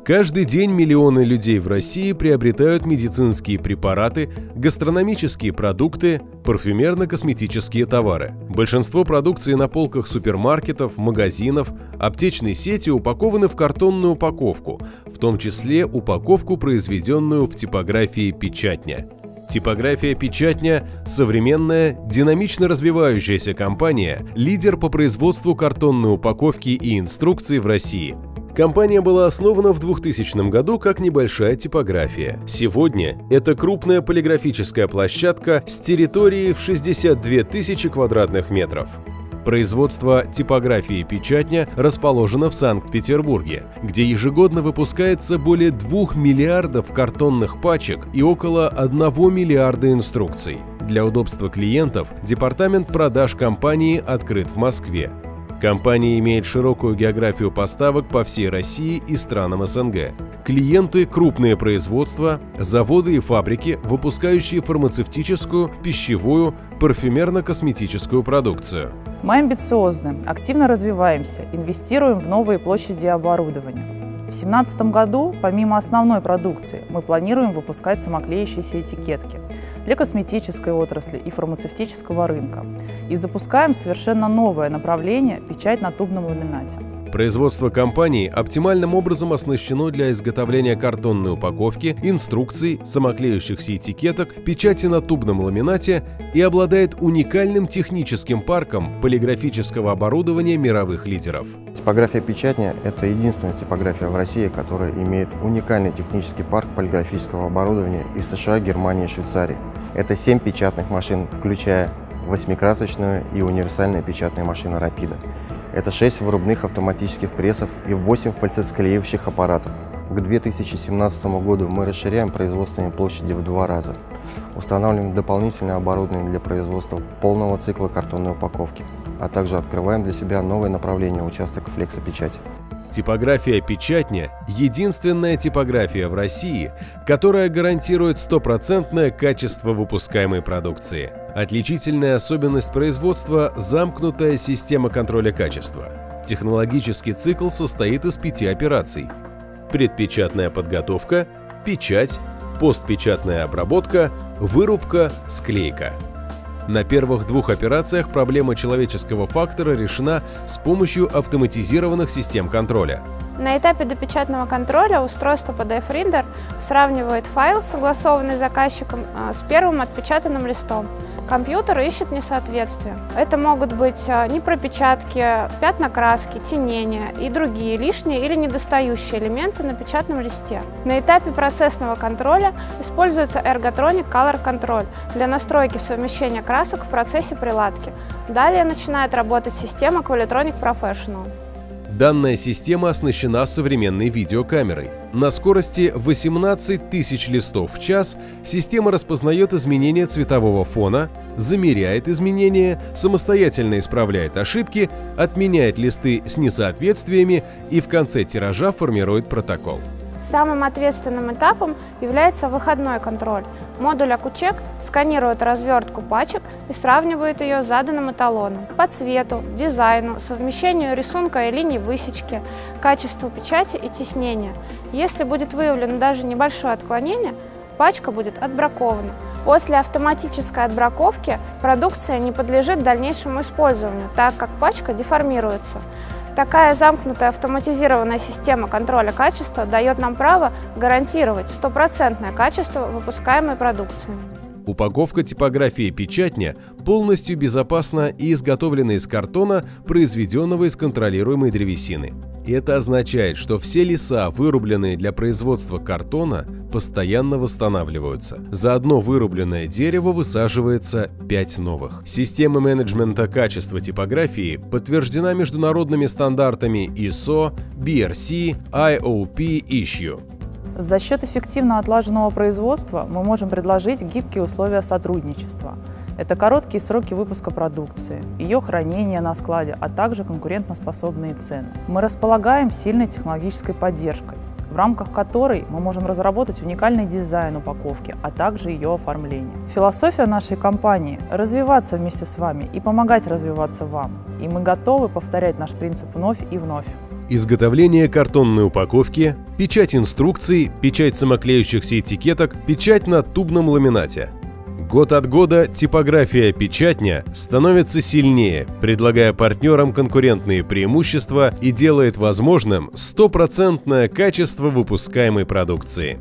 Каждый день миллионы людей в России приобретают медицинские препараты, гастрономические продукты, парфюмерно-косметические товары. Большинство продукции на полках супермаркетов, магазинов, аптечной сети упакованы в картонную упаковку, в том числе упаковку, произведенную в типографии «Печатня». Типография «Печатня» – современная, динамично развивающаяся компания, лидер по производству картонной упаковки и инструкций в России. Компания была основана в 2000 году как небольшая типография. Сегодня это крупная полиграфическая площадка с территорией в 62 тысячи квадратных метров. Производство типографии «Печатня» расположено в Санкт-Петербурге, где ежегодно выпускается более 2 миллиардов картонных пачек и около 1 миллиарда инструкций. Для удобства клиентов департамент продаж компании открыт в Москве. Компания имеет широкую географию поставок по всей России и странам СНГ. Клиенты – крупные производства, заводы и фабрики, выпускающие фармацевтическую, пищевую, парфюмерно-косметическую продукцию. Мы амбициозны, активно развиваемся, инвестируем в новые площади оборудования. В 2017 году, помимо основной продукции, мы планируем выпускать самоклеящиеся этикетки для косметической отрасли и фармацевтического рынка. И запускаем совершенно новое направление – печать на тубном ламинате. Производство компании оптимальным образом оснащено для изготовления картонной упаковки, инструкций, самоклеющихся этикеток, печати на тубном ламинате и обладает уникальным техническим парком полиграфического оборудования мировых лидеров. Типография «Печатня» – это единственная типография в России, которая имеет уникальный технический парк полиграфического оборудования из США, Германии и Швейцарии. Это 7 печатных машин, включая 8-красочную и универсальную печатную машину «Рапида». Это 6 вырубных автоматических прессов и 8 фальцетсклеивающих аппаратов. К 2017 году мы расширяем производственные площади в 2 раза. Устанавливаем дополнительное оборудование для производства полного цикла картонной упаковки, а также открываем для себя новое направление – участок флексопечати. Типография «Печатня» – единственная типография в России, которая гарантирует стопроцентное качество выпускаемой продукции. Отличительная особенность производства – замкнутая система контроля качества. Технологический цикл состоит из 5 операций: предпечатная подготовка, печать, постпечатная обработка, вырубка, склейка. На первых 2 операциях проблема человеческого фактора решена с помощью автоматизированных систем контроля. На этапе допечатного контроля устройство PDF-Reader сравнивает файл, согласованный заказчиком, с первым отпечатанным листом. Компьютер ищет несоответствия. Это могут быть непропечатки, пятна краски, тенения и другие лишние или недостающие элементы на печатном листе. На этапе процессного контроля используется Ergotronic Color Control для настройки совмещения красок в процессе приладки. Далее начинает работать система Qualitronic Professional. Данная система оснащена современной видеокамерой. На скорости 18 тысяч листов в час система распознает изменения цветового фона, замеряет изменения, самостоятельно исправляет ошибки, отменяет листы с несоответствиями и в конце тиража формирует протокол. Самым ответственным этапом является выходной контроль. Модуль AcuCheck сканирует развертку пачек и сравнивает ее с заданным эталоном по цвету, дизайну, совмещению рисунка и линий высечки, качеству печати и тиснения. Если будет выявлено даже небольшое отклонение, пачка будет отбракована. После автоматической отбраковки продукция не подлежит дальнейшему использованию, так как пачка деформируется. Такая замкнутая автоматизированная система контроля качества дает нам право гарантировать стопроцентное качество выпускаемой продукции. Упаковка типографии «Печатня» полностью безопасна и изготовлена из картона, произведенного из контролируемой древесины. И это означает, что все леса, вырубленные для производства картона, постоянно восстанавливаются. За одно вырубленное дерево высаживается 5 новых. Система менеджмента качества типографии подтверждена международными стандартами ISO, BRC, IOP, ISHU. За счет эффективно отлаженного производства мы можем предложить гибкие условия сотрудничества. Это короткие сроки выпуска продукции, ее хранения на складе, а также конкурентоспособные цены. Мы располагаем сильной технологической поддержкой, в рамках которой мы можем разработать уникальный дизайн упаковки, а также ее оформление. Философия нашей компании – развиваться вместе с вами и помогать развиваться вам. И мы готовы повторять наш принцип вновь и вновь. изготовление картонной упаковки, печать инструкций, печать самоклеющихся этикеток, печать на тубном ламинате. Год от года типография «Печатня» становится сильнее, предлагая партнерам конкурентные преимущества и делает возможным стопроцентное качество выпускаемой продукции.